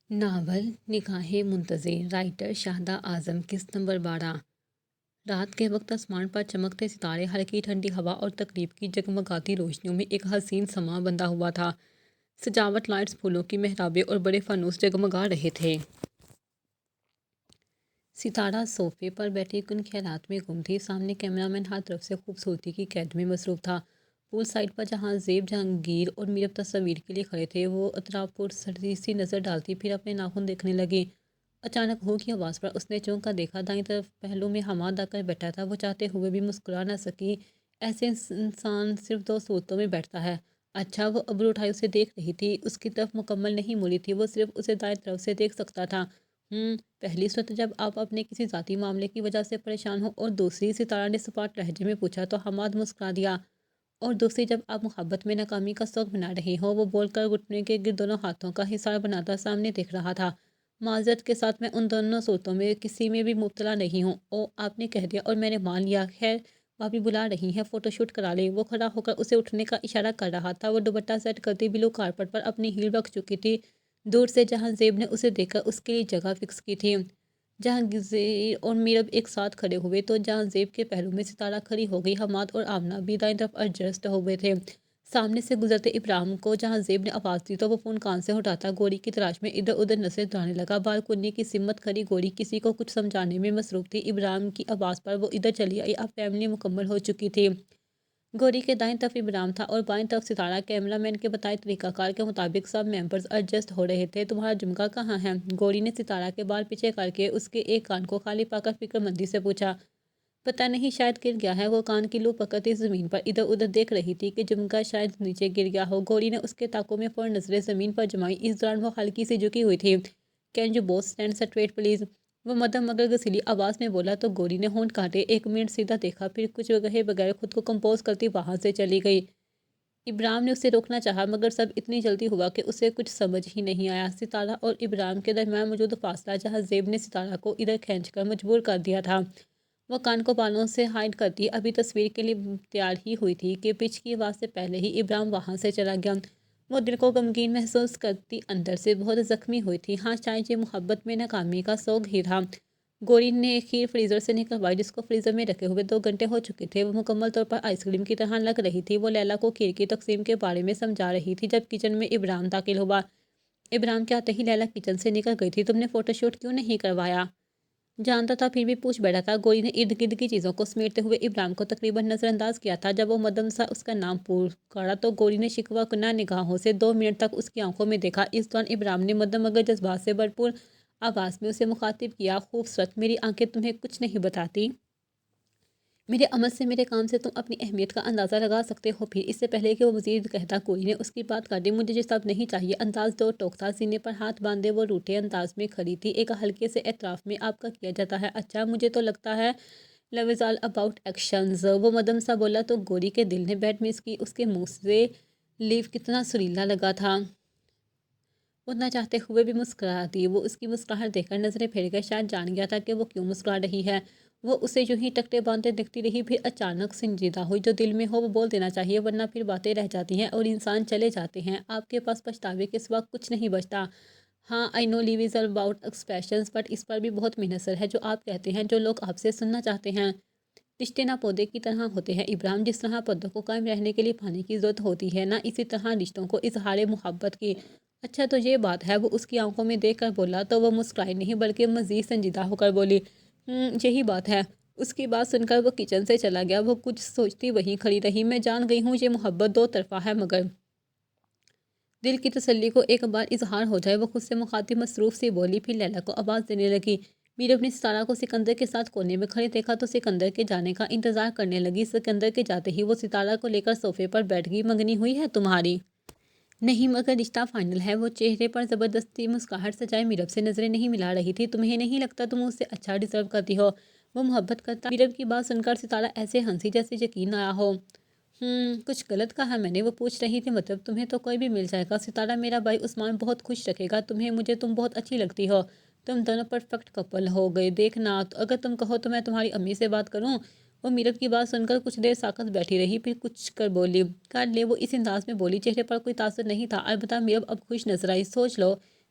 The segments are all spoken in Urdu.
ناول نگاہیں منتظر رائٹر شاہدہ اعظم قسط نمبر 12 رات کے وقت آسمان پر چمکتے ستارے ہلکی ٹھنڈی ہوا اور تقریب کی جگمگاتی روشنیوں میں ایک حسین سما بندھا ہوا تھا۔ سجاوٹ لائٹس پھولوں کی محرابیں اور بڑے فانوس جگمگا رہے تھے۔ ستارہ صوفے پر بیٹھی کن خیالات میں گم تھی۔ سامنے کیمرہ مین ہر طرف سے خوبصورتی کی قید میں مصروف تھا۔ پول سائڈ پر جہاں زیب جہانگیر اور میرب تصاویر کے لیے کھڑے تھے، وہ اطراف پر سڑی سی نظر ڈالتی پھر اپنے ناخن دیکھنے لگی۔ اچانک ہو کی آواز پر اس نے چونک کر دیکھا۔ دائیں طرف پہلو میں حماد آ کر بیٹھا تھا۔ وہ چاہتے ہوئے بھی مسکرا نہ سکی۔ ایسے انسان صرف دو صورتوں میں بیٹھتا ہے۔ اچھا، وہ ابرو اٹھائے اسے دیکھ رہی تھی۔ اس کی طرف مکمل نہیں مڑی تھی، وہ صرف اسے دائیں طرف سے دیکھ سکتا تھا۔ پہلی صورت جب آپ اپنے کسی ذاتی معاملے کی وجہ سے پریشان ہو، اور دوسری، ستارہ نے سپاٹ لہجے میں پوچھا تو حماد مسکرا دیا، اور دوسری جب آپ محبت میں ناکامی کا سوگ بنا رہی ہو۔ وہ بول کر گھٹنے کے گرد دونوں ہاتھوں کا حصار بناتا سامنے دیکھ رہا تھا۔ معذرت کے ساتھ میں ان دونوں صورتوں میں کسی میں بھی مبتلا نہیں ہوں۔ او، آپ نے کہہ دیا اور میں نے مان لیا۔ خیر، بھابی بلا رہی ہیں، فوٹو شوٹ کرا لیں۔ وہ کھڑا ہو کر اسے اٹھنے کا اشارہ کر رہا تھا۔ وہ دوپٹہ سیٹ کرتی بلو کارپٹ پر اپنی ہیل رکھ چکی تھی۔ دور سے جہاں زیب نے اسے دیکھ کر اس کے لیے جگہ فکس کی تھی۔ جہانگیر اور میرب ایک ساتھ کھڑے ہوئے تو جہاں زیب کے پہلو میں ستارہ کھڑی ہو گئی۔ حماد اور آمنہ بھی دائیں طرف ایڈجسٹ ہوئے تھے۔ سامنے سے گزرتے ابراہیم کو جہاں زیب نے آواز دی تو وہ فون کان سے ہٹاتا گوری کی تلاش میں ادھر ادھر نظریں دوڑانے لگا۔ بالکونی کی سمت کھڑی گوری کسی کو کچھ سمجھانے میں مصروف تھی۔ ابراہیم کی آواز پر وہ ادھر چلی آئی۔ اب فیملی مکمل ہو چکی تھی۔ گوری کے دائیں طرف ابراہیم تھا اور بائیں طرف ستارہ۔ کیمرہ مین کے بتائے طریقہ کار کے مطابق سب ممبرز ایڈجسٹ ہو رہے تھے۔ تمہارا جمکا کہاں ہے؟ گوری نے ستارہ کے بال پیچھے کر کے اس کے ایک کان کو خالی پا کر فکر مندی سے پوچھا۔ پتہ نہیں، شاید گر گیا ہے۔ وہ کان کی لو پکڑتی زمین پر ادھر ادھر دیکھ رہی تھی کہ جمکا شاید نیچے گر گیا ہو۔ گوری نے اس کے ٹانکوں میں فوراً نظریں زمین پر جمائیں۔ اس دوران وہ ہلکی سی جھکی ہوئی تھی۔ Can you both stand straight please? وہ مدھم مگر گسیلی آواز میں بولا تو گوری نے ہونٹ کاٹے۔ ایک منٹ سیدھا دیکھا، پھر کچھ کہے بغیر خود کو کمپوز کرتی وہاں سے چلی گئی۔ ابراہیم نے اسے روکنا چاہا مگر سب اتنی جلدی ہوا کہ اسے کچھ سمجھ ہی نہیں آیا۔ ستارہ اور ابراہیم کے درمیان موجود فاصلہ جہاں زیب نے ستارہ کو ادھر کھینچ کر مجبور کر دیا تھا۔ وہ کان کو بالوں سے ہائڈ کرتی ابھی تصویر کے لیے تیار ہی ہوئی تھی کہ پچ کی آواز سے پہلے ہی ابراہیم وہاں سے چلا گیا۔ وہ دل کو غمگین محسوس کرتی اندر سے بہت زخمی ہوئی تھی۔ ہاں، شاید یہ محبت میں ناکامی کا سوگ ہی تھا۔ گوری نے کھیر فریزر سے نکلوائی جس کو فریزر میں رکھے ہوئے 2 گھنٹے ہو چکے تھے۔ وہ مکمل طور پر آئس کریم کی طرح لگ رہی تھی۔ وہ لیلا کو کھیر کی تقسیم کے بارے میں سمجھا رہی تھی جب کچن میں ابراہیم داخل ہوا۔ ابراہیم کے آتے ہی لیلا کچن سے نکل گئی تھی۔ تم نے فوٹو شوٹ کیوں نہیں کروایا؟ جانتا تھا پھر بھی پوچھ بیٹھا تھا۔ گوری نے ارد گرد کی چیزوں کو سمیٹتے ہوئے ابراہیم کو تقریباً نظر انداز کیا تھا۔ جب وہ مدھم سا اس کا نام پکارا تو گوری نے شکوہ کناں نگاہوں سے 2 منٹ تک اس کی آنکھوں میں دیکھا۔ اس دوران ابراہیم نے مدھم مگر جذبات سے بھرپور آواز میں اسے مخاطب کیا، خوبصورت، میری آنکھیں تمہیں کچھ نہیں بتاتی؟ میرے عمل سے، میرے کام سے تم اپنی اہمیت کا اندازہ لگا سکتے ہو۔ پھر اس سے پہلے کہ وہ مزید کہتا گوری نے اس کی بات کاٹ دی۔ مجھے یہ سب نہیں چاہیے۔ انداز دو ٹوک تھا۔ سینے پر ہاتھ باندھے وہ روٹھے انداز میں کھڑی تھی۔ ایک ہلکے سے اعتراف میں آپ کا کیا جاتا ہے؟ اچھا، مجھے تو لگتا ہے لو از آل اباؤٹ ایکشنز۔ وہ مدھم سا بولا تو گوری کے دل نے بیٹ مس کی۔ اس کے منہ سے لیف کتنا سریلا لگا تھا۔ وہ نہ چاہتے ہوئے بھی مسکرا دی۔ وہ اس کی مسکراہٹ دیکھ کر نظریں پھیر گئے۔ شاید جان گیا تھا کہ وہ کیوں مسکرا رہی ہے۔ وہ اسے یوں ہی ٹکٹے باندھتے دیکھتی رہی، پھر اچانک سنجیدہ ہوئی۔ جو دل میں ہو وہ بول دینا چاہیے، ورنہ پھر باتیں رہ جاتی ہیں اور انسان چلے جاتے ہیں۔ آپ کے پاس پچھتاوے کے سوا کچھ نہیں بچتا۔ ہاں، آئی نو لیو از آل اباؤٹ ایکسپریشنز، بٹ اس پر بھی بہت منحصر ہے جو آپ کہتے ہیں، جو لوگ آپ سے سننا چاہتے ہیں۔ رشتے نہ پودے کی طرح ہوتے ہیں ابراہیم، جس طرح پودوں کو قائم رہنے کے لیے پانی کی ضرورت ہوتی ہے، نہ اسی طرح رشتوں کو اظہار محبت کی۔ اچھا تو یہ بات ہے، وہ اس کی آنکھوں میں دیکھ کر بولا تو وہ مسکرائی نہیں بلکہ مزید سنجیدہ ہو کر بولی، یہی بات ہے۔ اس کی بات سن کر وہ کچن سے چلا گیا۔ وہ کچھ سوچتی وہیں کھڑی رہی۔ میں جان گئی ہوں یہ محبت 2 طرفہ ہے، مگر دل کی تسلی کو ایک بار اظہار ہو جائے۔ وہ خود سے مخاطب مصروف سی بولی، پھر لیلا کو آواز دینے لگی۔ میرب نے ستارہ کو سکندر کے ساتھ کونے میں کھڑے دیکھا تو سکندر کے جانے کا انتظار کرنے لگی۔ سکندر کے جاتے ہی وہ ستارہ کو لے کر صوفے پر بیٹھ گئی۔ منگنی ہوئی ہے تمہاری؟ نہیں، مگر رشتہ فائنل ہے۔ وہ چہرے پر زبردستی مسکراہٹ سجائے میرب سے نظریں نہیں ملا رہی تھی۔ تمہیں نہیں لگتا تم اس سے اچھا ڈیزرو کرتی ہو؟ وہ محبت کرتا؟ میرب کی بات سن کر ستارہ ایسے ہنسی جیسے یقین آیا ہو۔ کچھ غلط کہا میں نے؟ وہ پوچھ رہی تھی۔ مطلب تمہیں تو کوئی بھی مل جائے گا ستارہ، میرا بھائی عثمان بہت خوش رکھے گا تمہیں۔ مجھے تم بہت اچھی لگتی ہو۔ تم دونوں پرفیکٹ کپل ہو گئے۔ دیکھنا، اگر تم کہو تو میں تمہاری امی سے بات کروں؟ وہ میرب کی بات سن کر کچھ دیر ساکت بیٹھی رہی، پھر کچھ کر بولی، کر لے۔ وہ اس انداز میں بولی چہرے پر کوئی تاثر نہیں تھا۔ البتہ میرب اب خوش نظر آئی۔ سوچ لو،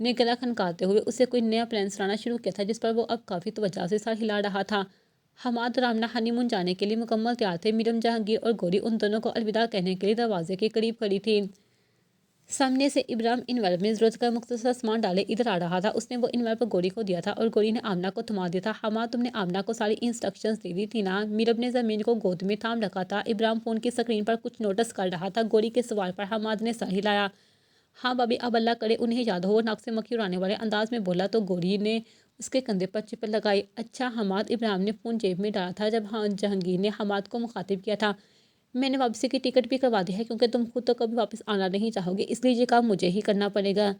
نے گلا کھنکاتے ہوئے اسے کوئی نیا پلان سنانا شروع کیا تھا جس پر وہ اب کافی توجہ سے سر ہلا رہا تھا۔ حماد اور آمنہ ہنی مون جانے کے لیے مکمل تیار تھے۔ میرم، جہانگیر اور گوری ان دونوں کو الوداع کہنے کے لیے دروازے کے قریب کھڑی تھی۔ سامنے سے ابراہیم انویلپ میں ضرورت کا مختصر سامان ڈالے ادھر آ رہا تھا۔ اس نے وہ انویلپ گوری کو دیا تھا اور گوری نے آمنہ کو تھما دیا تھا۔ حماد، تم نے آمنہ کو ساری انسٹرکشنز دے دی تھی نا؟ میرم نے زمین کو گود میں تھام رکھا تھا۔ ابراہیم فون کی سکرین پر کچھ نوٹس کر رہا تھا۔ گوری کے سوال پر حماد نے سر ہلایا۔ ہاں بابی، اب اللہ کرے انہیں یاد ہو، ناک سے مکھی اڑانے والے انداز میں بولا تو گوری نے اس کے کندھے پر چپل لگائی۔ اچھا حماد، ابراہیم نے فون جیب میں ڈالا تھا جب جہانگیر نے حماد کو مخاطب کیا تھا۔ میں نے واپسی کی ٹکٹ بھی کروا دی ہے کیونکہ تم خود تو کبھی واپس آنا نہیں چاہو گے، اس لیے یہ کام مجھے ہی کرنا پڑے گا۔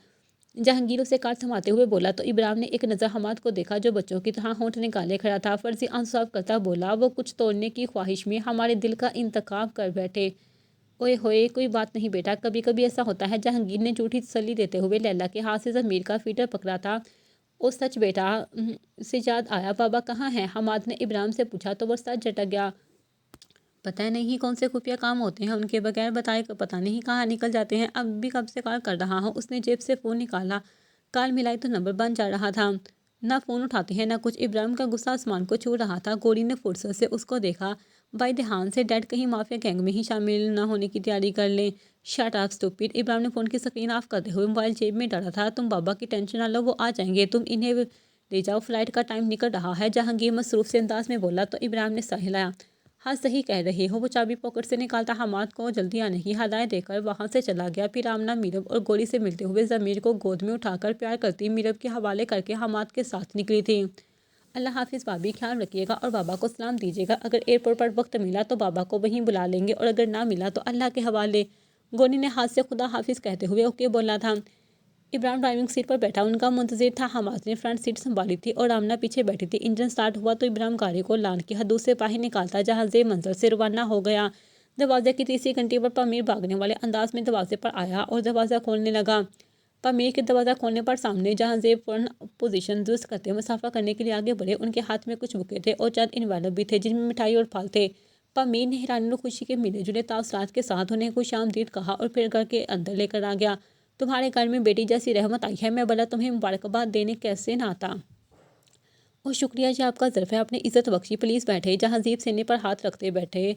جہانگیر اسے کار تھماتے ہوئے بولا تو ابراہیم نے ایک نظر حماد کو دیکھا جو بچوں کی طرح ہونٹ نکالے کھڑا تھا۔ فرضی آنسو صاف کرتا بولا، وہ کچھ توڑنے کی خواہش میں ہمارے دل کا انتخاب کر بیٹھے۔ اوئے ہوئے، کوئی بات نہیں بیٹا، کبھی کبھی ایسا ہوتا ہے۔ جہانگیر نے جھوٹی تسلی دیتے ہوئے لیلا کے ہاتھ سے ضمیر کا فیڈر پکڑا تھا۔ او سچ بیٹا، سے یاد آیا، بابا کہاں ہیں؟ حماد نے ابراہیم سے پوچھا تو وہ سر جھٹک گیا۔ پتہ نہیں کون سے خفیہ کام ہوتے ہیں ان کے، بغیر بتائے پتہ نہیں کہاں نکل جاتے ہیں۔ اب بھی کب سے کال کر رہا ہوں۔ اس نے جیب سے فون نکالا، کال ملائی تو نمبر بند جا رہا تھا۔ نہ فون اٹھاتے ہیں نہ کچھ۔ ابراہیم کا غصہ آسمان کو چھو رہا تھا۔ گوری نے فرصت سے اس کو دیکھا۔ بھائی دھیان سے، ڈیڈ کہیں مافیا گینگ میں ہی شامل نہ ہونے کی تیاری کر لیں۔ Shut up stupid. ابراہیم نے فون کی سکرین آف کرتے ہوئے موبائل جیب میں ڈالا تھا۔ تم بابا کی ٹینشن نہ لو، وہ آ جائیں گے، تم انہیں لے جاؤ، فلائٹ کا ٹائم نکل رہا ہے۔ جہانگیر مصروف سے انداز میں بولا تو ابراہیم نے سر ہلایا۔ ہاں صحیح کہہ رہے ہو۔ وہ چابی پاکٹ سے نکالتا حماد کو جلدی آنے کی ہدایت دے کر وہاں سے چلا گیا۔ پھر آمنہ، میرم اور گوری سے ملتے ہوئے ضمیر کو گود میں اٹھا کر پیار کرتی میرم کے حوالے کر کے حماد کے ساتھ نکلی تھی۔ اللہ حافظ بابی، خیال رکھیے گا اور بابا کو سلام دیجیے گا۔ اگر ایئرپورٹ پر وقت ملا تو بابا کو وہیں بلا لیں گے اور اگر نہ ملا تو اللہ کے حوالے۔ گوری نے ہاتھ سے خدا حافظ کہتے ہوئے اوکے بولا تھا۔ ابراہیم ڈرائیونگ سیٹ پر بیٹھا ان کا منتظر تھا۔ حماد نے فرنٹ سیٹ سنبھالی تھی اور آمنہ پیچھے بیٹھی تھی۔ انجن سٹارٹ ہوا تو ابراہیم گاڑی کو لان کی حدود سے باہر نکالتا جہاں زیب منزل سے روانہ ہو گیا۔ دروازے کی تیسری گھنٹی پر پامیر بھاگنے والے انداز میں دروازے پر آیا اور دروازہ کھولنے لگا۔ پامیر کے دروازہ کھولنے پر سامنے جہاں زیب فوراً پوزیشن درست کرتے مسافہ کرنے کے لیے آگے بڑھے۔ ان کے ہاتھ میں کچھ بکے تھے اور چند انویلپ بھی تھے جن میں مٹھائی اور پھل تھے۔ پامیر نے حیرانی اور خوشی کے ملے جلے تاثرات کے ساتھ انہیں خوش آمدید کہا اور پھر گھر کے اندر لے کر آ گیا۔ تمہارے گھر میں بیٹی جیسی رحمت آئی ہے، میں بھلا تمہیں مبارکباد دینے کیسے نہ آتا۔ اور شکریہ، یہ آپ کا ظرف ہے، اپنی عزت بخشی، پلیز بیٹھے۔ جہاں زیب سینے پر ہاتھ رکھتے بیٹھے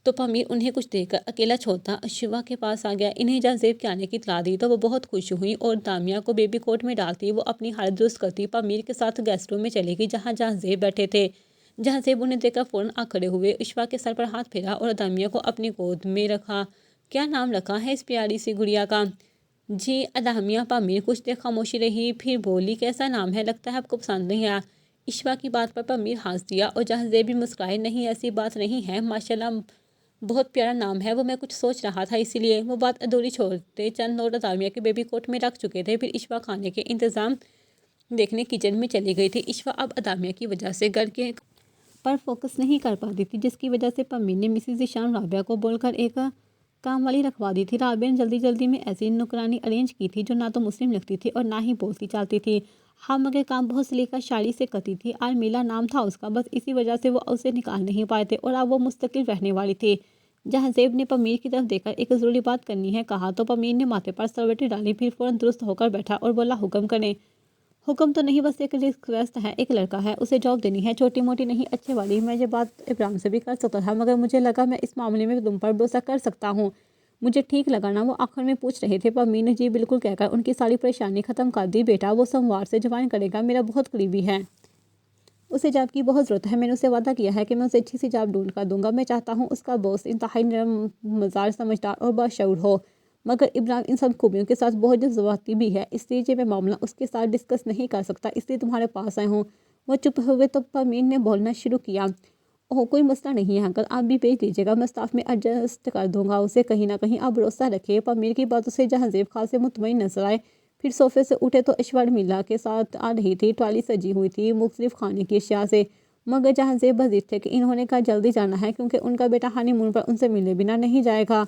تو پامیر انہیں کچھ دے کر اکیلا چھوڑتا اشوا کے پاس آ گیا۔ انہیں جہاں زیب کے آنے کی اطلاع دی تو وہ بہت خوش ہوئی اور دامیہ کو بیبی کوٹ میں ڈالتی وہ اپنی حالت درست کرتی پامیر کے ساتھ گیسٹ روم میں چلی گئی جہاں زیب بیٹھے تھے۔ جہاں زیب انہیں دیکھ کر فوراً آ کھڑے ہوئے، اشوا کے سر پر ہاتھ پھیرا اور دامیہ کو اپنی گود میں رکھا۔ کیا نام رکھا ہے اس پیاری سی گڑیا کا؟ جی ادامیہ۔ پامیر کچھ دیر خاموشی رہی پھر بولی، کیسا نام ہے؟ لگتا ہے آپ کو پسند نہیں آیا۔ اشوا کی بات پر پامیر ہنس دیا اور جہاں زیب بھی مسکرائے، نہیں ایسی بات نہیں ہے، ماشاءاللہ بہت پیارا نام ہے، وہ میں کچھ سوچ رہا تھا اسی لیے۔ وہ بات ادھوری چھوڑتے چند نوٹ دامیہ کے بیبی کوٹ میں رکھ چکے تھے۔ پھر اشوا کھانے کے انتظام دیکھنے کچن میں چلی گئی تھی۔ اشوا اب ادامیہ کی وجہ سے گھر کے پر فوکس نہیں کر پاتی تھی جس کی وجہ سے پامیر نے مسز ذیشان رابعہ کو بول کر ایک کام والی رکھوا دی تھی۔ رابعہ نے جلدی جلدی میں ایسی نوکرانی ارینج کی تھی جو نہ تو مسلم لگتی تھی اور نہ ہی بولتی چالتی تھی۔ ہاں مگر کام بہت سلیقہ شاعری سے کرتی تھی۔ آرمیلا نام تھا اس کا، بس اسی وجہ سے وہ اسے نکال نہیں پائے تھے اور اب وہ مستقل رہنے والی تھی۔ جہاں زیب نے پامیر کی طرف دیکھ کر ایک ضروری بات کرنی ہے کہا تو پامیر نے ماتھے پر سلوٹی ڈالی، پھر فوراً درست ہو کر بیٹھا اور بولا، حکم کریں۔ حکم تو نہیں، بس ایک ریکویسٹ ہے، ایک لڑکا ہے، اسے جاب دینی ہے، چھوٹی موٹی نہیں، اچھے والی۔ میں یہ بات ابراہیم سے بھی کر سکتا تھا مگر مجھے لگا میں اس معاملے میں تم پر بھروسہ کر سکتا ہوں، مجھے ٹھیک لگا نا؟ وہ آخر میں پوچھ رہے تھے۔ پامیر نے جی بالکل کہہ کر ان کی ساری پریشانی ختم کر دی۔ بیٹا وہ سوموار سے جوائن کرے گا، میرا بہت قریبی ہے، اسے جاب کی بہت ضرورت ہے، میں نے اسے وعدہ کیا ہے کہ میں اسے اچھی سی جاب ڈھونڈ کر دوں گا۔ میں چاہتا ہوں اس کا باس انتہائی نرم مزاج، سمجھدار اور باشعور ہو، مگر ابراہیم ان سب خوبیوں کے ساتھ بہت جذباتی بھی ہے، اس لیے میں معاملہ اس کے ساتھ ڈسکس نہیں کر سکتا، اس لیے تمہارے پاس آیا ہوں۔ وہ چپ ہوئے تو پامیر نے بولنا شروع کیا، اوہ کوئی مسئلہ نہیں ہے انکل، آپ بھی بھیج دیجیے گا، میں اسٹاف میں ایڈجسٹ کر دوں گا اسے، کہیں نہ کہیں آپ بھروسہ رکھیے۔ پامیر کی باتوں سے جہاں زیب خاصے مطمئن نظر آئے۔ پھر صوفے سے اٹھے تو ایشوریا میلا کے ساتھ آ رہی تھی، ٹرالی سجی ہوئی تھی مختلف کھانے کی اشیاء سے، مگر جہاں زیب بضد تھے کہ انہوں نے کہا جلدی جانا ہے کیونکہ ان کا بیٹا ہنی مون پر ان سے ملنے بنا نہیں جائے گا۔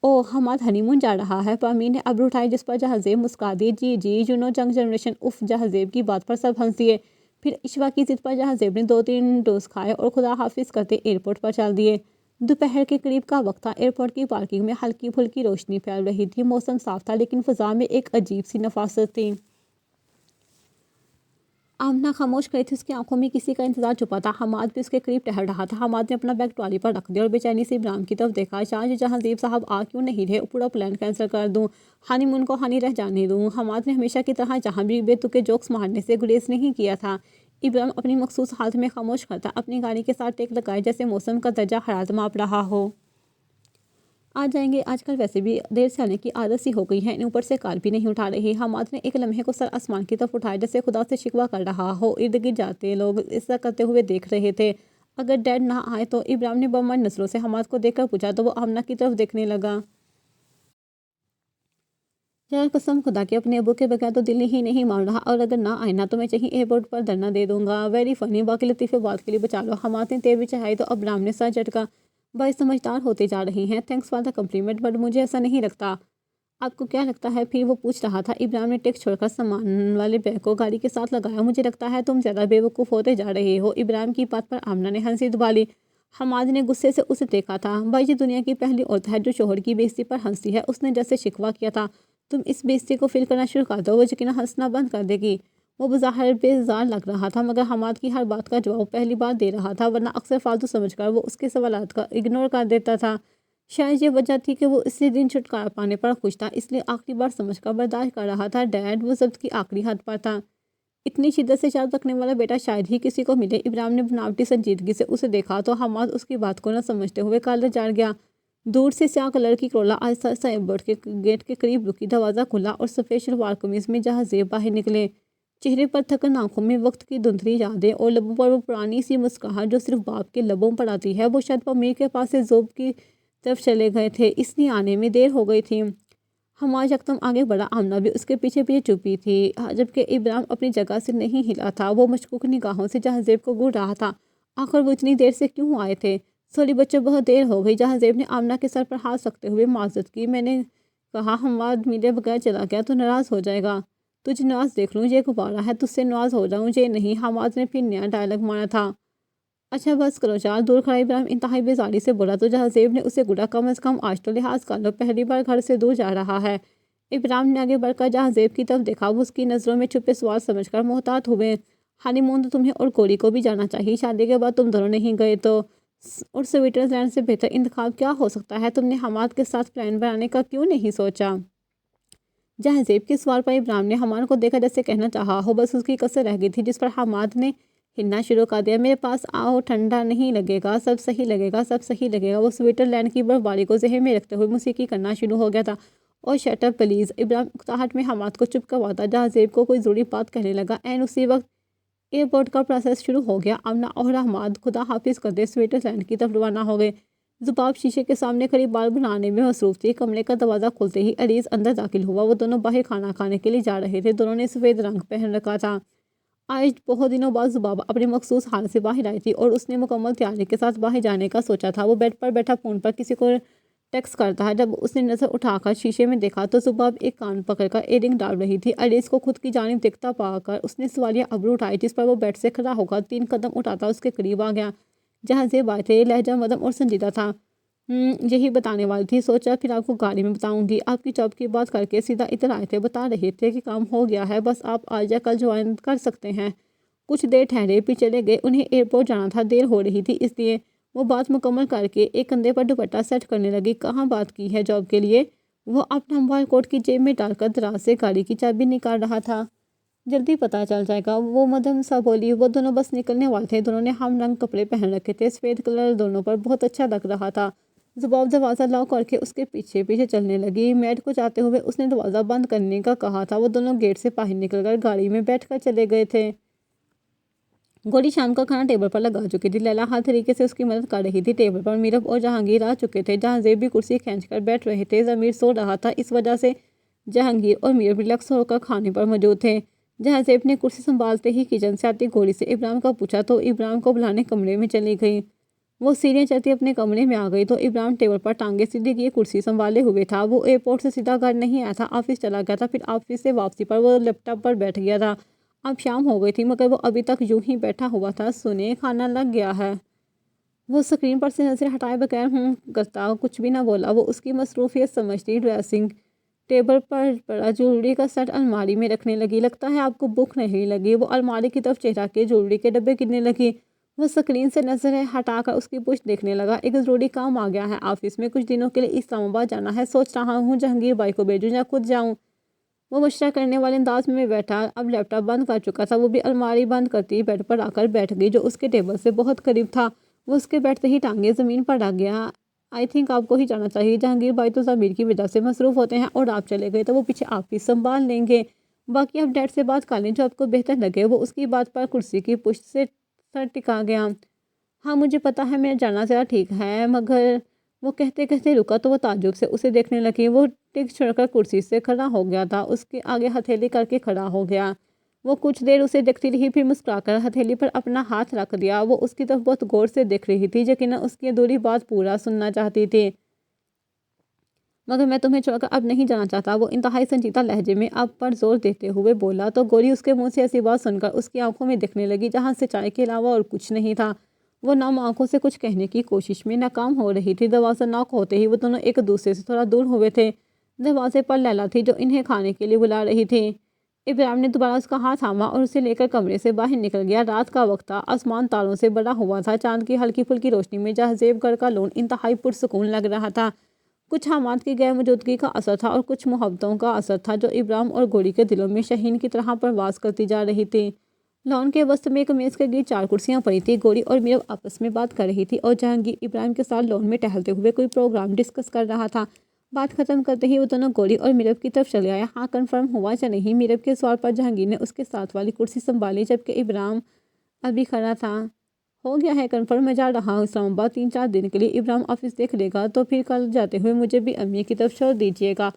اوہ حماد ہنی مون جا رہا ہے؟ پامیر نے ابرو اٹھائے جس پر جہاں زیب مسکرا دی، جی جی یو نو جنگ جنریشن، اف۔ جہاں زیب کی بات پر سب ہنس دیے۔ پھر اشوا کی ضد پر جہاں زیب نے 2-3 ڈوز کھائے اور خدا حافظ کرتے ایئرپورٹ پر چل دیے۔ دوپہر کے قریب کا وقت تھا۔ ایئرپورٹ کی پارکنگ میں ہلکی پھلکی روشنی پھیل رہی تھی، موسم صاف تھا لیکن فضا میں ایک عجیب سی نفاست تھی۔ آمنہ خاموش کھڑی تھی، اس کی آنکھوں میں کسی کا انتظار چھپا تھا۔ حماد بھی اس کے قریب ٹہل رہا تھا۔ حماد نے اپنا بیگ ٹرالی پر رکھ دیا اور بے چینی سے ابراہیم کی طرف دیکھا۔ شاید جہانزیب صاحب آ کیوں نہیں رہے؟ پورا پلان کینسل کر دوں؟ ہانی مون کو ہانی رہ جانے دوں؟ حماد نے ہمیشہ کی طرح جہاں بھی بے تکے جوکس مارنے سے گریز نہیں کیا تھا۔ ابراہیم اپنی مخصوص حالت میں خاموش کھڑا تھا، اپنی گاڑی کے ساتھ ٹیک لگائے، جیسے موسم کا درجہ حرارت ماپ رہا ہو۔ آ جائیں گے، آج کل ویسے بھی دیر سے آنے کی عادت سی ہو گئی ہے، اوپر سے کال بھی نہیں اٹھا رہی۔ حماد نے ایک لمحے کو سر آسمان کی طرف اٹھایا، جیسے خدا سے شکوہ کر رہا ہو۔ ارد گرد جاتے لوگ ایسا کرتے ہوئے دیکھ رہے تھے۔ اگر ڈیڈ نہ آئے تو؟ ابراہیم نے بمبار نظروں سے حماد کو دیکھ کر پوچھا تو وہ آمنہ کی طرف دیکھنے لگا۔ یار قسم خدا کے اپنے ابو کے بغیر تو دل ہی نہیں مان رہا، اور اگر نہ آئے نا تو میں چاہیے ایئرپورٹ پر دھرنا دے دوں گا۔ ویری فنی، باقی لطیفے بات کے لیے بچا لو۔ حماد نے تیر بھی چڑھائی تو ابراہیم نے سر جھٹکا۔ بھائی سمجھدار ہوتے جا رہی ہیں، thanks for the complement, but مجھے ایسا نہیں لگتا۔ آپ کو کیا لگتا ہے پھر؟ وہ پوچھ رہا تھا۔ ابراہیم نے ٹیک چھوڑ کر سامان والے بیگ کو گاڑی کے ساتھ لگایا۔ مجھے لگتا ہے تم زیادہ بے وقوف ہوتے جا رہے ہو۔ ابراہیم کی بات پر آمنہ نے ہنسی دبا لی۔ حماد نے غصے سے اسے دیکھا تھا۔ بھائی یہ دنیا کی پہلی عورت ہے جو شوہر کی بے عزتی پر ہنستی ہے۔ اس نے جیسے شکوہ کیا تھا، تم اس بے عزتی کو فیل کرنا شروع کر دو، وہ یقیناً ہنسنا بند کر دے گی۔ وہ بظاہر بیزار لگ رہا تھا، مگر حماد کی ہر بات کا جواب پہلی بار دے رہا تھا، ورنہ اکثر فالتو سمجھ کر وہ اس کے سوالات کا اگنور کر دیتا تھا۔ شاید یہ وجہ تھی کہ وہ اسی دن چھٹکارا پانے پر خوش تھا، اس لیے آخری بار سمجھ کر برداشت کر رہا تھا۔ ڈیڈ، وہ ضبط کی آخری حد پر تھا۔ اتنی شدت سے شرط رکھنے والا بیٹا شاید ہی کسی کو ملے۔ ابراہیم نے بناوٹی سنجیدگی سے اسے دیکھا تو حماد اس کی بات کو نہ سمجھتے ہوئے کالر جاڑ گیا۔ دور سے سیاہ کلر کی کرولا آہستہ آہستہ ایئرپورٹ کے گیٹ کے قریب رکی، دروازہ کھلا اور سفید شلوار قمیض میں جہانزیب باہر نکلے۔ چہرے پر تھکن، آنکھوں میں وقت کی دھندلی یادیں اور لبوں پر وہ پرانی سی مسکراہٹ جو صرف باپ کے لبوں پر آتی ہے۔ وہ شاید پمیر کے پاس سے زوب کی طرف چلے گئے تھے، اس لیے آنے میں دیر ہو گئی تھی۔ حماد یکدم آگے بڑھا، آمنہ بھی اس کے پیچھے پیچھے چپی تھی، جبکہ ابراہیم اپنی جگہ سے نہیں ہلا تھا۔ وہ مشکوک نگاہوں سے جہانزیب کو گھور رہا تھا۔ آخر وہ اتنی دیر سے کیوں آئے تھے؟ سوری بچوں، بہت دیر ہو گئی۔ جہانزیب نے آمنہ کے سر پر ہاتھ رکھتے ہوئے معذرت کی۔ میں نے کہا حماد میرے بغیر چلا گیا تو ناراض ہو جائے گا۔ تجھے ناراض دیکھ لوں، یہ گوارا ہے تجھ سے ناراض ہو جاؤں؟ یہ نہیں۔ حماد نے پھر نیا ڈائلاگ مارا تھا۔ اچھا بس کرو یار، دور کھڑا ابراہیم انتہائی بیزاری سے بولا تو جہانزیب نے اسے گھورا۔ کم از کم آج تو لحاظ کر لو، پہلی بار گھر سے دور جا رہا ہے۔ ابراہیم نے آگے بڑھ کر جہانزیب کی طرف دیکھا، وہ اس کی نظروں میں چھپے سوال سمجھ کر محتاط ہوئے۔ ہانی مون تو تمہیں اور کوری کو بھی جانا چاہیے، شادی کے بعد تم دونوں نہیں گئے تو؟ اور سوئٹزرلینڈ سے بہتر انتخاب کیا ہو سکتا ہے؟ تم نے حماد کے ساتھ پلان بنانے کا کیوں نہیں سوچا؟ جہانزیب کے سوال پر ابراہیم نے حماد کو دیکھا، جیسے کہنا چاہا ہو بس اس کی کسر رہ گئی تھی، جس پر حماد نے ہلنا شروع کر دیا۔ میرے پاس آؤ، ٹھنڈا نہیں لگے گا، سب صحیح لگے گا، سب صحیح لگے گا۔ وہ سوئٹزرلینڈ کی برفباری کو ذہن میں رکھتے ہوئے موسیقی کرنا شروع ہو گیا تھا۔ اور شٹ اپ پلیز، ابراہیم اکتاہٹ میں حماد کو چپ کرواتا جہانزیب کو کوئی ضروری بات کہنے لگا۔ این اسی وقت ایئرپورٹ کا پروسیس شروع ہو گیا۔ آمنہ اور حماد خدا حافظ کرتے سوئٹزرلینڈ کی طرف روانہ ہو گئے۔ زباب شیشے کے سامنے کھڑی بال بنانے میں مصروف تھی۔ کمرے کا دروازہ کھلتے ہی عریض اندر داخل ہوا۔ وہ دونوں باہر کھانا کھانے کے لیے جا رہے تھے۔ دونوں نے سفید رنگ پہن رکھا تھا۔ آج بہت دنوں بعد زباب اپنے مخصوص حالت سے باہر آئی تھی اور اس نے مکمل تیاری کے ساتھ باہر جانے کا سوچا تھا۔ وہ بیڈ پر بیٹھا فون پر کسی کو ٹیکسٹ کرتا ہے۔ جب اس نے نظر اٹھا کر شیشے میں دیکھا تو زباب ایک کان پکڑ کر ایئر رنگ ڈال رہی تھی۔ عریض کو خود کی جانب دیکھتا پا کر اس نے سوالیہ ابرو اٹھائے، جس پر وہ بیڈ سے کھڑا ہو کر 3 قدم اٹھاتا اس کے قریب آ گیا۔ جہانزیب آئے تھے، لہجہ مدھم اور سنجیدہ تھا۔ یہی بتانے والی تھی، سوچا پھر آپ کو گاڑی میں بتاؤں گی۔ آپ کی جاب کی بات کر کے سیدھا ادھر آئے تھے، بتا رہے تھے کہ کام ہو گیا ہے، بس آپ آج یا کل جوائن کر سکتے ہیں۔ کچھ دیر ٹھہرے پھر چلے گئے۔ انہیں ایئرپورٹ جانا تھا، دیر ہو رہی تھی، اس لیے وہ بات مکمل کر کے ایک کندھے پر دوپٹہ سیٹ کرنے لگی۔ کہاں بات کی ہے جاب کے لیے؟ وہ اپنا موبائل کوٹ کی جیب میں ڈال کر دراز سے گاڑی کی چابی نکال رہا تھا۔ جلدی پتہ چل جائے گا، وہ مدھم سا بولی۔ وہ دونوں بس نکلنے والے تھے۔ دونوں نے ہم رنگ کپڑے پہن رکھے تھے، سفید کلر دونوں پر بہت اچھا لگ رہا تھا۔ زباب دروازہ لاک کر کے اس کے پیچھے پیچھے چلنے لگی۔ میڈ کو جاتے ہوئے اس نے دروازہ بند کرنے کا کہا تھا۔ وہ دونوں گیٹ سے باہر نکل کر گاڑی میں بیٹھ کر چلے گئے تھے۔ گوری شام کا کھانا ٹیبل پر لگا چکی تھی۔ لیلا ہر طریقے سے اس کی مدد کر رہی تھی۔ ٹیبل پر میرب اور جہانگیر آ چکے تھے۔ جہانزیب بھی کرسی کھینچ کر بیٹھ رہے تھے۔ ضمیر سو رہا تھا، اس وجہ سے جہانگیر اور میرب ریلیکس ہو کر کھانے پر موجود تھے۔ جہانزیب نے کرسی سنبھالتے ہی کچن سے آتی گوری سے ابراہیم کا پوچھا تو ابراہیم کو بلانے کمرے میں چلی گئی۔ وہ سیڑھیاں چڑھتی اپنے کمرے میں آ گئی تو ابراہیم ٹیبل پر ٹانگیں سیدھی کیے کرسی سنبھالے ہوئے تھا۔ وہ ایئرپورٹ سے سیدھا گھر نہیں آیا تھا، آفس چلا گیا تھا۔ پھر آفس سے واپسی پر وہ لیپ ٹاپ پر بیٹھ گیا تھا۔ اب شام ہو گئی تھی مگر وہ ابھی تک یوں ہی بیٹھا ہوا تھا۔ سنیں، کھانا لگ گیا ہے۔ وہ اسکرین پر سے نظر ہٹائے بغیر کرتا کچھ بھی نہ بولا۔ وہ اس کی مصروفیت سمجھتی ڈریسنگ ٹیبل پر پڑا جولری کا سیٹ الماری میں رکھنے لگی۔ لگتا ہے آپ کو بھوک نہیں لگی؟ وہ الماری کی طرف چہرا کے جولری کے ڈبے گننے لگی۔ وہ اسکرین سے نظریں ہٹا کر اس کی پشت دیکھنے لگا۔ ایک ضروری کام آ گیا ہے آفس میں، کچھ دنوں کے لیے اسلام آباد جانا ہے، سوچ رہا ہوں جہانگیر بھائی کو بھیجوں یا خود جاؤں۔ وہ مشورہ کرنے والے انداز میں بیٹھا، اب لیپ ٹاپ بند کر چکا تھا۔ وہ بھی الماری بند کرتی بیڈ پر آ کر بیٹھ گئی جو اس کے ٹیبل سے بہت قریب تھا۔ وہ اس کے بیٹھتے ہی ٹانگیں زمین پر رکھ گیا۔ آئی تھنک آپ کو ہی جانا چاہیے، جہانگیر بھائی تو ضمیر کی وجہ سے مصروف ہوتے ہیں اور آپ چلے گئے تو وہ پیچھے آپ ہی سنبھال لیں گے۔ باقی آپ ڈیڈ سے بات کر لیں جو آپ کو بہتر لگے۔ وہ اس کی بات پر کرسی کی پشت سے سر ٹکا گیا۔ ہاں مجھے پتا ہے میں جانا ذرا ٹھیک ہے، مگر وہ کہتے کہتے رکا تو وہ تعجب سے اسے دیکھنے لگی۔ وہ ٹک چھڑ کر کرسی سے کھڑا ہو گیا تھا، اس کے آگے ہتھیلی کر کے کھڑا ہو گیا۔ وہ کچھ دیر اسے دیکھتی رہی، پھر مسکرا کر ہتھیلی پر اپنا ہاتھ رکھ دیا۔ وہ اس کی طرف بہت غور سے دیکھ رہی تھی، یقیناً اس کی ادھوری بات پورا سننا چاہتی تھی۔ مگر میں تمہیں چھوڑ کر اب نہیں جانا چاہتا، وہ انتہائی سنجیدہ لہجے میں اب پر زور دیتے ہوئے بولا تو گوری اس کے منہ سے ایسی بات سن کر اس کی آنکھوں میں دیکھنے لگی جہاں سچائی کے علاوہ اور کچھ نہیں تھا۔ وہ نم آنکھوں سے کچھ کہنے کی کوشش میں ناکام ہو رہی تھی۔ دروازہ ناک ہوتے ہی وہ دونوں ایک دوسرے سے تھوڑا دور ہوئے تھے۔ دروازے پر لیلا تھی جو انہیں کھانے کے لیے بلا رہی تھی۔ ابراہیم نے دوبارہ اس کا ہاتھ تھاما اور اسے لے کر کمرے سے باہر نکل گیا۔ رات کا وقت تھا، آسمان تاروں سے بھرا ہوا تھا۔ چاند کی ہلکی پھلکی روشنی میں جہازیب گڑھ کا لون انتہائی پرسکون لگ رہا تھا۔ کچھ حماد کی غیر موجودگی کا اثر تھا اور کچھ محبتوں کا اثر تھا جو ابراہیم اور گوری کے دلوں میں شہین کی طرح پرواز کرتی جا رہی تھی۔ لان کے وسط میں ایک میز کے گرد 4 کرسیاں پڑی تھی۔ گوری اور میرو آپس میں بات کر رہی تھی اور جہانگیر ابراہیم کے ساتھ لان میں ٹہلتے ہوئے کوئی پروگرام ڈسکس کر رہا تھا۔ بات ختم کرتے ہی وہ دونوں گوری اور میرو کی طرف چلے آئے۔ ہاں کنفرم ہوا یا نہیں؟ میرو کے سوال پر جہانگیر نے اس کے ساتھ والی کرسی سنبھالی جبکہ ابراہیم ابھی کھڑا تھا۔ ہو گیا ہے کنفرم، میں جا رہا ہوں اسلام آباد 3-4 دن کے لیے۔ ابراہیم آفس دیکھ لے گا تو پھر کل جاتے ہوئے مجھے بھی امی کی طرف چھوڑ دیجیے گا،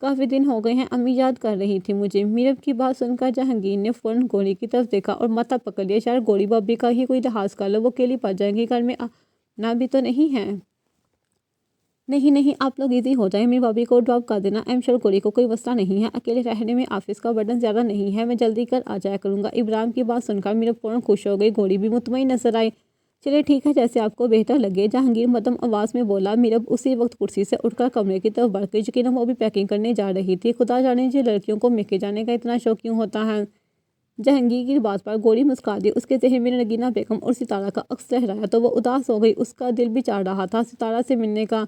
کافی دن ہو گئے ہیں، امی یاد کر رہی تھی مجھے۔ میرو کی بات سن کر جہانگیر نے فوراً گوری کی طرف دیکھا اور ماتھا پکڑ لیا۔ شاید گوری بھابھی کا ہی کوئی لحاظ کر لو، وہ اکیلی پڑ جائیں گی، گھر میں آنا بھی تو نہیں ہے۔ نہیں آپ لوگ ایزی ہو جائیں، میری بھابھی کو ڈراپ کر دینا، ایم شور گوری کو کوئی مسئلہ نہیں ہے، اکیلے رہنے میں آفس کا برڈن زیادہ نہیں ہے، میں جلدی کر آ جایا کروں گا۔ ابراہیم کی بات سن کر میرو فوراً خوش ہو گئی، گوری بھی مطمئن نظر آئی۔ چلے ٹھیک ہے، جیسے آپ کو بہتر لگے، جہانگیر مدھم آواز میں بولا۔ میرو اسی وقت کرسی سے اٹھ کر کمرے کی طرف بڑھ گئی، یقیناً وہ بھی پیکنگ کرنے جا رہی تھی۔ خدا جانے جی لڑکیوں کو میکے جانے کا اتنا شوق کیوں ہوتا ہے۔ جہانگیر کی بات پر گوری مسکرا دی۔ اس کے ذہن میں نگینہ بیگم اور ستارہ کا عکس لہرایا تو وہ اداس ہو گئی، اس کا دل بھی چاہ رہا تھا ستارہ سے ملنے کا۔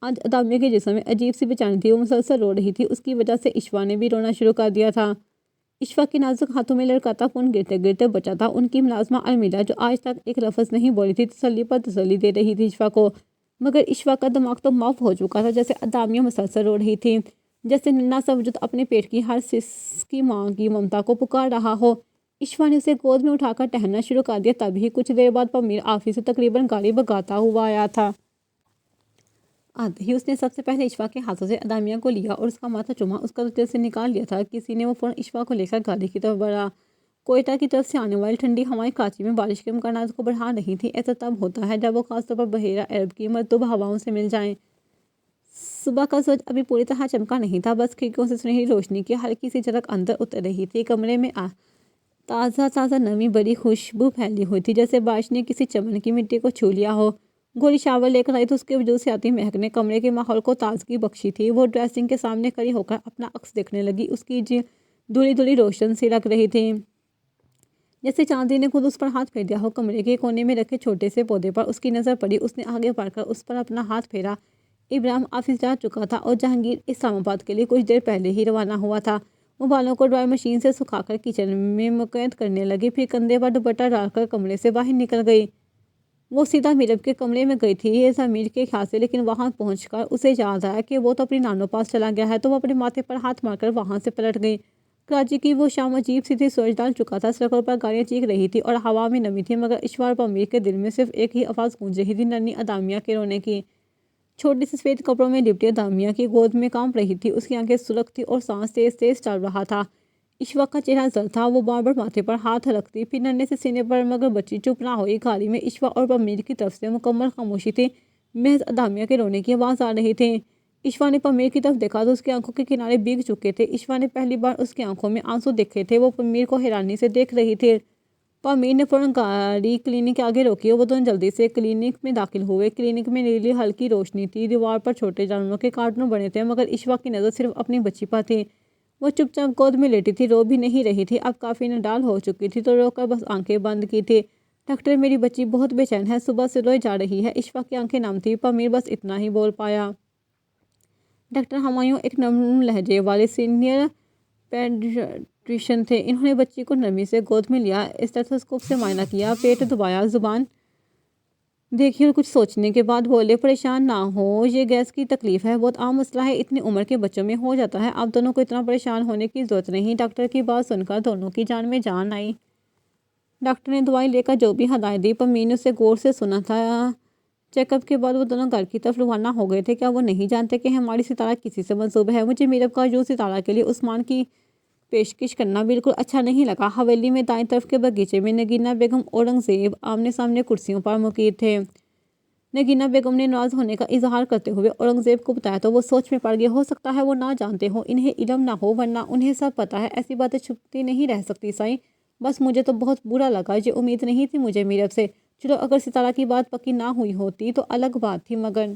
آج ادامیہ کے جسم میں عجیب سی بے چینی تھی، وہ مسلسل رو رہی تھی، اس کی وجہ سے اشوا نے بھی رونا شروع کر دیا تھا۔ اشوا کے نازک ہاتھوں میں لڑکاتا فون گرتے گرتے بچا تھا۔ ان کی ملازمہ المیرا جو آج تک ایک لفظ نہیں بولی تھی، تسلی پر تسلی دے رہی تھی اشوا کو، مگر اشوا کا دماغ تو معاف ہو چکا تھا۔ جیسے ادامیہ مسلسل رو رہی تھی، جیسے ننھا سا وجود اپنے پیٹ کی ہر سس کی ماں کی ممتا کو پکار رہا ہو۔ اشوا نے اسے گود میں اٹھا کر ٹہلنا شروع کر دیا۔ تبھی کچھ دیر بعد پمیر آفس سے تقریباً گاڑی بھگاتا ہوا آیا تھا۔ آتے ہی اس نے سب سے پہلے اشوا کے ہاتھوں سے ادامیہ کو لیا اور اس کا ماتھا چوما، اس کا تو دل سے نکال لیا تھا کسی نے۔ وہ فوراً اشوا کو لے کر گاڑی کی طرف بڑھا۔ کوئٹہ کی طرف سے آنے والی ٹھنڈی ہوائیں کراچی میں بارش کے امکانات کو بڑھا رہی تھیں۔ ایسا تب ہوتا ہے جب وہ خاص طور پر بحیرہ عرب کی مرطوب ہواؤں سے مل جائیں۔ صبح کا سورج ابھی پوری طرح چمکا نہیں تھا، بس کھڑکیوں سے سنہری روشنی کی ہلکی سی جھلک اندر اتر رہی تھی۔ کمرے میں تازہ نمی بڑی خوشبو پھیلی ہوئی تھی، جیسے بارش نے کسی چمن کی مٹی کو چھو لیا ہو۔ گوری شاور لے کر آئی تو اس کے وجود سے آتی مہک نے کمرے کے ماحول کو تازگی بخشی تھی۔ وہ ڈریسنگ کے سامنے کھڑی ہو کر اپنا عکس دیکھنے لگی، اس کی دھلی روشن سی لگ رہی تھی، جیسے چاندنی نے خود اس پر ہاتھ پھیر دیا ہو۔ کمرے کے کونے میں رکھے چھوٹے سے پودے پر اس کی نظر پڑی، اس نے آگے بڑھ کر اس پر اپنا ہاتھ پھیرا۔ ابراہیم آفس جا چکا تھا اور جہانگیر اسلام آباد کے لیے کچھ دیر پہلے ہی روانہ ہوا تھا۔ وہ بالوں کو ڈرائی مشین سے سکھا کر کچن میں مقید کرنے لگی، پھر کندھے پر دوپٹہ ڈال کر کمرے سے باہر نکل گئی۔ وہ سیدھا میرو کے کمرے میں گئی تھی یہ ضمیر کے خیال سے، لیکن وہاں پہنچ کر اسے یاد آیا کہ وہ تو اپنی نانو پاس چلا گیا ہے، تو وہ اپنے ماتھے پر ہاتھ مار کر وہاں سے پلٹ گئی۔ کراچی کی وہ شام عجیب سی تھی، سورج ڈال چکا تھا، سڑکوں پر گاڑیاں چیخ رہی تھی اور ہوا میں نمی تھی، مگر اشوا اور پمیر کے دل میں صرف ایک ہی آواز گونج رہی تھی، ننھی ادامیہ کے رونے کی۔ چھوٹی سی سفید کپڑوں میں لپٹی ادامیہ کی گود میں کانپ رہی تھی، اس کی آنکھیں سرخ تھی اور سانس تیز تیز چل رہا تھا۔ اشوا کا چہرہ زرد تھا، وہ بار بار ماتھے پر ہاتھ رکھتی، پھر ننھے سے سینے پر، مگر بچی چپ نہ ہوئی۔ گاڑی میں اشوا اور پمیر کی طرف سے مکمل خاموشی تھی، محض ادامیہ کے رونے کی آواز آ رہی تھی۔ اشوا نے پمیر کی طرف دیکھا تو اس کی آنکھوں کے کنارے بھیگ چکے تھے۔ اشوا نے پہلی بار اس کی آنکھوں میں آنسو دیکھے تھے، وہ پمیر کو حیرانی سے دیکھ رہی تھی۔ پامیر نے فوراً گاڑی کلینک کے آگے روکی اور وہ دونوں جلدی سے کلینک میں داخل ہوئے۔ کلینک میں نیلی ہلکی روشنی تھی، دیوار پر چھوٹے جانوروں کے کارٹون بنے تھے، مگر اشفاق کی نظر صرف اپنی بچی پر تھی۔ وہ چپ چاپ گود میں لیٹی تھی، رو بھی نہیں رہی تھی، اب کافی نڈال ہو چکی تھی تو رو کر بس آنکھیں بند کی تھی۔ ڈاکٹر، میری بچی بہت بے چین ہے، صبح سے روئے جا رہی ہے۔ اشفاق کی آنکھیں نم تھی، پامیر بس اتنا ہی بول پایا۔ ڈاکٹر ہمایوں ایک نرم لہجے والے سینئر پیڈیاٹریشین تھے۔ انہوں نے بچی کو نرمی سے گود میں لیا، اسٹیتھوسکوپ سے معائنہ کیا، پیٹ دبایا، زبان دیکھی اور کچھ سوچنے کے بعد بولے، پریشان نہ ہو، یہ گیس کی تکلیف ہے، بہت عام مسئلہ ہے، اتنی عمر کے بچوں میں ہو جاتا ہے، آپ دونوں کو اتنا پریشان ہونے کی ضرورت نہیں۔ ڈاکٹر کی بات سن کر دونوں کی جان میں جان آئی۔ ڈاکٹر نے دوائی لے کر جو بھی ہدایت دی، پامیر نے اسے غور سے سنا تھا۔ چیک اپ کے بعد وہ دونوں گھر کی طرف روانہ ہو گئے تھے۔ کیا وہ نہیں جانتے کہ ہماری ستارہ کسی سے منسوب ہے؟ مجھے میرب کا یوں ستارہ کے لیے عثمان کی پیشکش کرنا بالکل اچھا نہیں لگا۔ حویلی میں دائیں طرف کے باغیچے میں نگینہ بیگم اور اورنگزیب آمنے سامنے کرسیوں پر مقید تھے۔ نگینہ بیگم نے ناراض ہونے کا اظہار کرتے ہوئے اورنگزیب کو بتایا تو وہ سوچ میں پڑ گئے۔ ہو سکتا ہے وہ نہ جانتے ہوں، انہیں علم نہ ہو، ورنہ انہیں سب پتہ ہے، ایسی باتیں چھپتی نہیں رہ سکتی سائیں۔ بس مجھے تو بہت برا لگا، یہ امید نہیں تھی مجھے میرب سے۔ چلو اگر ستارہ کی بات پکی نہ ہوئی ہوتی تو الگ بات تھی، مگر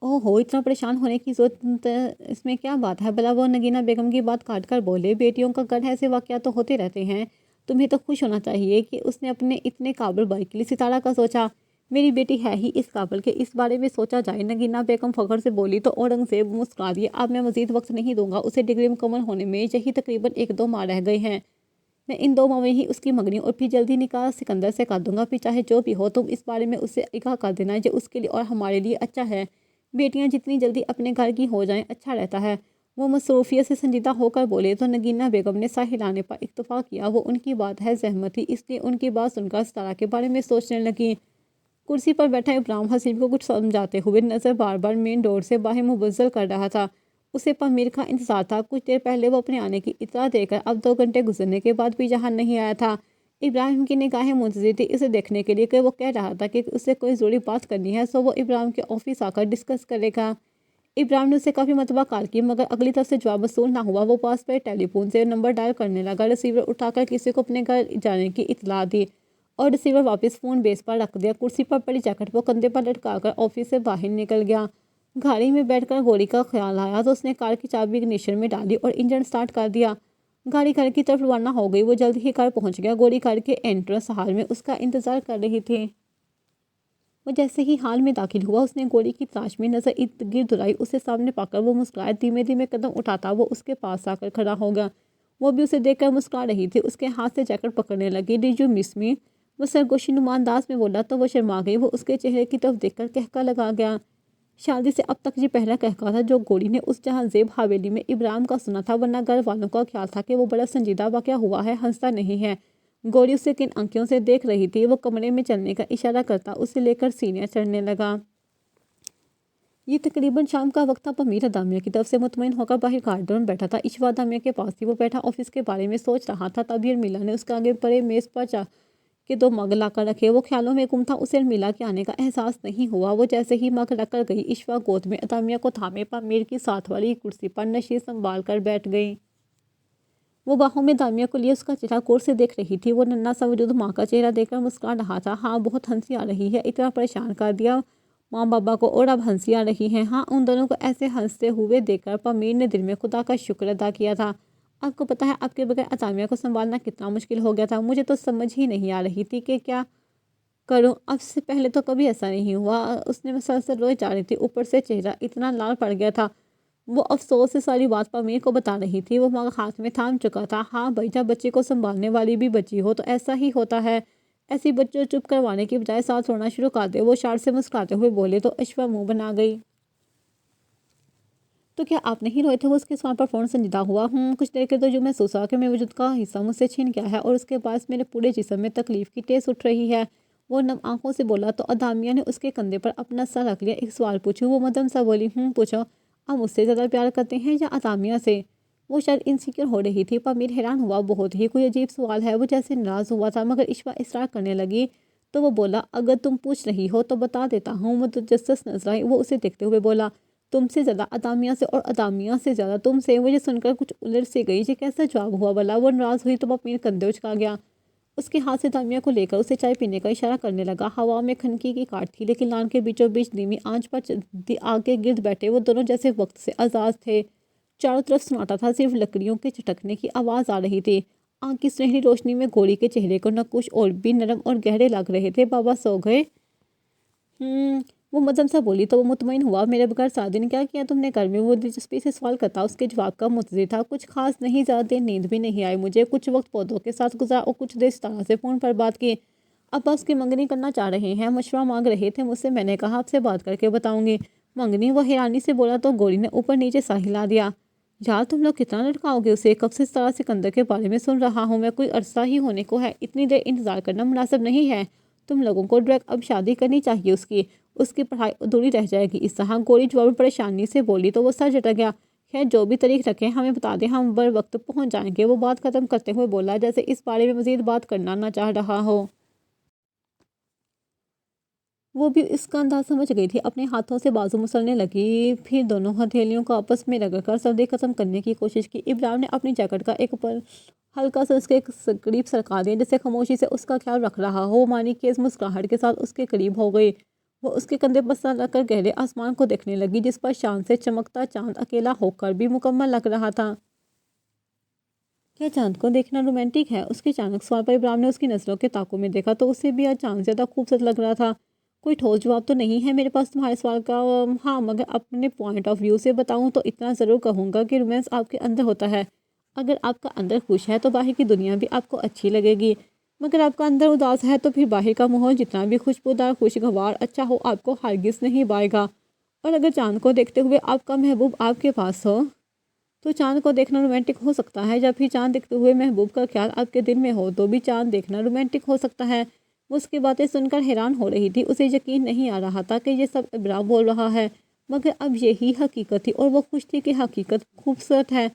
اوہو، اتنا پریشان ہونے کی ضرورت اس میں کیا بات ہے بھلا؟ وہ نگینہ بیگم کی بات کاٹ کر بولے، بیٹیوں کا گھر ایسے واقعات تو ہوتے رہتے ہیں، تمہیں تو خوش ہونا چاہیے کہ اس نے اپنے اتنے قابل بھائی کے لیے ستارہ کا سوچا۔ میری بیٹی ہے ہی اس قابل کہ اس بارے میں سوچا جائے، نگینہ بیگم فخر سے بولی تو اورنگزیب مسکرا دیے۔ اب میں مزید وقت نہیں دوں گا، اسے ڈگری مکمل ہونے میں یہی تقریباً 1-2 ماہ رہ گئے ہیں، میں ان 2 ماہ میں ہی اس کی منگنی اور پھر جلدی نکاح سکندر سے کر دوں گا، پھر چاہے جو بھی ہو تم اس بارے میں اسے آگاہ کر دینا، یہ اس کے لیے اور ہمارے لیے اچھا ہے، بیٹیاں جتنی جلدی اپنے گھر کی ہو جائیں اچھا رہتا ہے۔ وہ مصروفیت سے سنجیدہ ہو کر بولے تو نگینہ بیگم نے سر ہلانے پر اکتفا کیا۔ وہ ان کی بات ہے زحمت تھی، اس لیے ان کی بات سن کر ستارہ کے بارے میں سوچنے لگی۔ کرسی پر بیٹھا ابراہیم حسیب کو کچھ سمجھاتے ہوئے نظر بار بار مین ڈور سے باہر مبزر کر رہا تھا۔ اسے پامیر کا انتظار تھا۔ کچھ دیر پہلے وہ اپنے آنے کی اطلاع دے کر اب 2 گھنٹے گزرنے کے بعد بھی یہاں نہیں آیا تھا۔ ابراہیم کی نگاہیں منتظر تھی اسے دیکھنے کے لیے کہ وہ کہہ رہا تھا کہ اسے کوئی ضروری بات کرنی ہے، سو وہ ابراہیم کے آفس آ کر ڈسکس کرے گا۔ ابراہیم نے اسے کافی مرتبہ کال کی، مگر اگلی طرف سے جواب موصول نہ ہوا۔ وہ پاس پہ ٹیلی فون سے نمبر ڈائل کرنے لگا، ریسیور اٹھا کر کسی کو اپنے گھر جانے کی اطلاع دی اور ریسیور واپس فون بیس پر رکھ دیا۔ کرسی پر پڑی جیکٹ وہ کندھے پر لٹکا کر آفس سے باہر نکل گیا۔ گاڑی میں بیٹھ کر گوری کا خیال آیا تو اس نے کار کی چابی اگنیشن میں ڈالی اور انجن سٹارٹ کر دیا۔ گاڑی گھر کی طرف روانہ ہو گئی۔ وہ جلد ہی گھر پہنچ گیا۔ گوری گھر کے انٹرنس ہال میں اس کا انتظار کر رہی تھی۔ وہ جیسے ہی ہال میں داخل ہوا اس نے گوری کی تلاش میں نظر ارد گرد دہرائی۔ اسے سامنے پا کر وہ مسکرایا، دھیمے دھیمے قدم اٹھاتا وہ اس کے پاس آ کر کھڑا ہو گیا۔ وہ بھی اسے دیکھ کر مسکرا رہی تھی، اس کے ہاتھ سے جیکٹ پکڑنے لگی۔ ڈیڈ یو مس می؟ وہ سرگوشی نما انداز میں بولا تو وہ شرما گئی۔ وہ اس کے چہرے کی طرف دیکھ کر قہقہ لگا گیا۔ شادی سے اب تک یہ پہلا قہقہ تھا جو گوری نے اس جہاں زیب حویلی میں ابراہیم کا سنا تھا، ورنہ گھر والوں کا خیال تھا کہ وہ بڑا سنجیدہ واقعہ ہوا ہے، ہنستا نہیں ہے۔ گوری اسے کن آنکھوں سے دیکھ رہی تھی؟ وہ کمرے میں چلنے کا اشارہ کرتا اسے لے کر سینیاں چڑھنے لگا۔ یہ تقریباً شام کا وقت تھا۔ پامیر ادامیہ کی طرف سے مطمئن ہو کر باہر گارڈن میں بیٹھا تھا۔ اشوا ادامیہ کے پاس تھی، وہ بیٹھا آفس کے بارے میں سوچ رہا تھا۔ تبھی ارمیلا نے اس کے آگے پڑے میز پر چائے کے 2 مگ لا کر رکھے۔ وہ خیالوں میں گم تھا، اسے ارمیلا کے آنے کا احساس نہیں ہوا۔ وہ جیسے ہی مگ رکھ کر گئی، اشوا گود میں ادامیہ کو تھامے پامیر کی ساتھ والی کرسی پر نشست سنبھال کر بیٹھ گئی۔ وہ باہوں میں ادامیہ کو لیے اس کا چہرہ غور سے دیکھ رہی تھی۔ وہ ننھا سا وجود ماں کا چہرہ دیکھ کر مسکرا رہا تھا۔ ہاں، بہت ہنسی آ رہی ہے، اتنا پریشان کر دیا ماں بابا کو اور اب ہنسی آ رہی ہے۔ ہاں، ان دونوں کو ایسے ہنستے ہوئے دیکھ کر پامیر نے دل میں خدا کا شکر ادا کیا تھا۔ آپ کو پتہ ہے آپ کے بغیر ادامیہ کو سنبھالنا کتنا مشکل ہو گیا تھا؟ مجھے تو سمجھ ہی نہیں آ رہی تھی کہ کیا کروں، اب سے پہلے تو کبھی ایسا نہیں ہوا۔ اس نے مسلسل روئے جا رہی تھی، اوپر سے چہرہ اتنا لال پڑ گیا تھا۔ وہ افسوس سے ساری بات پامیر کو بتا رہی تھی۔ وہ مگ ہاتھ میں تھام چکا تھا۔ ہاں بھائی، جب بچے کو سنبھالنے والی بھی بچی ہو تو ایسا ہی ہوتا ہے، ایسی بچوں چپ کروانے کی بجائے ساتھ رونا شروع کر دے۔ وہ شار سے مسکراتے ہوئے بولے تو اشوا منہ بنا گئی۔ تو کیا آپ نہیں روئے تھے؟ وہ اس کے سوال پر فوراً سنجیدہ ہوا۔ کچھ دیر کے تو یوں محسوس ہوا کہ میرے وجود کا حصہ مجھ سے چھن گیا ہے اور اس کے باعث میرے پورے جسم میں تکلیف کی ٹیس اٹھ رہی ہے، وہ نم آنکھوں سے بولا تو ادامیہ نے اس کے کندھے پر اپنا سر رکھ لیا۔ ایک سوال پوچھوں؟ وہ مدھم سا بولی۔ پوچھو۔ آپ مجھ سے زیادہ پیار کرتے ہیں یا ادامیہ سے؟ وہ شاید انسیکیور ہو رہی تھی۔ پامیر حیران ہوا، بہت ہی کوئی عجیب سوال ہے۔ وہ جیسے ناراض ہوا تھا، مگر اشوا اصرار کرنے لگی تو وہ بولا، اگر تم پوچھ رہی ہو تو بتا دیتا ہوں۔ وہ تجسس نظر آئی۔ وہ اسے دیکھتے ہوئے بولا، تم سے زیادہ ادامیہ سے اور ادامیہ سے زیادہ تم سے۔ وہ یہ سن کر کچھ الجھ سی گئی، یہ کیسا جواب ہوا بھلا؟ وہ ناراض ہوئی تو پامیر کندھے اچکا گیا۔ اس کے ہاتھ سے دامیہ کو لے کر اسے چائے پینے کا اشارہ کرنے لگا۔ ہوا میں کھنکی کی کاٹ تھی، لیکن لان کے بیچوں بیچ دھیمی آنچ پر آگ کے گرد بیٹھے وہ دونوں جیسے وقت سے آزاد تھے۔ چاروں طرف سناٹا تھا، صرف لکڑیوں کے چٹکنے کی آواز آ رہی تھی۔ آگ کی سنہری روشنی میں گوری کے چہرے کو نقوش اور بھی نرم اور گہرے لگ رہے تھے۔ بابا سو گئے؟ وہ مدم سا بولی تو وہ مطمئن ہوا۔ میرے بغیر سارے دن کیا کیا تم نے گھر میں؟ وہ دلچسپی سے سوال کرتا اس کے جواب کا منتظر تھا۔ کچھ خاص نہیں، زیادہ دیر نیند بھی نہیں آئی مجھے۔ کچھ وقت پودوں کے ساتھ گزارا اور کچھ دیر ستارہ سے فون پر بات کی۔ ابا اس کی منگنی کرنا چاہ رہے ہیں، مشورہ مانگ رہے تھے مجھ سے۔ میں نے کہا آپ سے بات کر کے بتاؤں گی۔ منگنی؟ وہ حیرانی سے بولا تو گوری نے اوپر نیچے سا ہلا دیا۔ یار تم لوگ کتنا لٹکاؤ گے اسے؟ کب سے ستارہ سکندر کے بارے میں سن رہا ہوں میں، کوئی عرصہ ہی ہونے کو ہے، اتنی دیر انتظار کرنا مناسب نہیں ہے۔ تم لوگوں کو ڈائریکٹ اب شادی کرنی چاہیے، اس کی پڑھائی ادھوری رہ جائے گی۔ اس طرح گوری جواب میں پریشانی سے بولی تو وہ سر جھٹک گیا۔ خیر جو بھی تاریخ رکھیں ہمیں بتا دیں، ہم بر وقت پہنچ جائیں گے۔ وہ بات ختم کرتے ہوئے بولا جیسے اس بارے میں مزید بات کرنا نہ چاہ رہا ہو۔ وہ بھی اس کا انداز سمجھ گئی تھی، اپنے ہاتھوں سے بازو مسلنے لگی، پھر دونوں ہتھیلیوں کو آپس میں رگڑ کر سردی ختم کرنے کی کوشش کی۔ ابراہیم نے اپنی جیکٹ کا ایک پر ہلکا سا اس کے قریب سرکا دیا، جیسے خاموشی سے اس کا خیال رکھ رہا ہو۔ معنی خیز مسکراہٹ کے ساتھ اس کے قریب ہو گئی۔ وہ اس کے کندھے پر سر رکھ کر گہرے آسمان کو دیکھنے لگی، جس پر شان سے چمکتا چاند اکیلا ہو کر بھی مکمل لگ رہا تھا۔ کیا چاند کو دیکھنا رومانٹک ہے؟ اس کے اچانک سوال پر ابراہیم نے اس کی نظروں کے تاکوں میں دیکھا تو اسے بھی آج چاند زیادہ خوبصورت لگ رہا تھا۔ کوئی ٹھوس جواب تو نہیں ہے میرے پاس تمہارے سوال کا؟ ہاں، مگر اپنے پوائنٹ آف ویو سے بتاؤں تو اتنا ضرور کہوں گا کہ رومانس آپ کے اندر ہوتا ہے۔ اگر آپ کا اندر خوش ہے تو باہر کی دنیا بھی آپ کو اچھی لگے گی، مگر آپ کا اندر اداس ہے تو پھر باہر کا ماحول جتنا بھی خوشبودار، خوشگوار، اچھا ہو، آپ کو ہرگز نہیں بھائے گا۔ اور اگر چاند کو دیکھتے ہوئے آپ کا محبوب آپ کے پاس ہو تو چاند کو دیکھنا رومانٹک ہو سکتا ہے۔ جب بھی چاند دیکھتے ہوئے محبوب کا خیال آپ کے دل میں ہو تو بھی چاند دیکھنا رومانٹک ہو سکتا ہے۔ وہ اس کی باتیں سن کر حیران ہو رہی تھی، اسے یقین نہیں آ رہا تھا کہ یہ سب ابراہیم بول رہا ہے، مگر اب یہی حقیقت تھی اور وہ خوش تھی کہ حقیقت خوبصورت ہے۔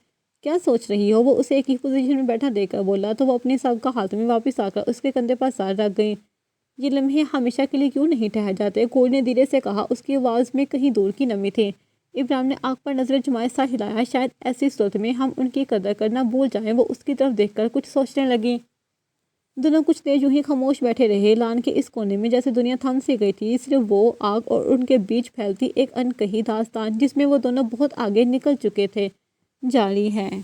کیا سوچ رہی ہو؟ وہ اسے ایک ہی پوزیشن میں بیٹھا دیکھ کر بولا تو وہ اپنی سابقہ حالت میں واپس آ کر اس کے کندھے پر سر رکھ گئی۔ یہ لمحے ہمیشہ کے لیے کیوں نہیں ٹھہر جاتے؟ گوری نے دھیرے سے کہا، اس کی آواز میں کہیں دور کی نمی تھی۔ ابراہیم نے آنکھ پر نظر جمائے سر ہلایا۔ شاید ایسی صورت میں ہم ان کی قدر کرنا بھول جائیں۔ وہ اس کی طرف دیکھ کر کچھ سوچنے لگی۔ دونوں کچھ دیر یوں ہی خاموش بیٹھے رہے۔ لان کے اس کونے میں جیسے دنیا تھم سی گئی تھی، صرف وہ، آگ اور ان کے بیچ پھیلتی ایک ان کہی داستان جس میں وہ دونوں بہت آگے نکل چکے تھے، جاری ہے۔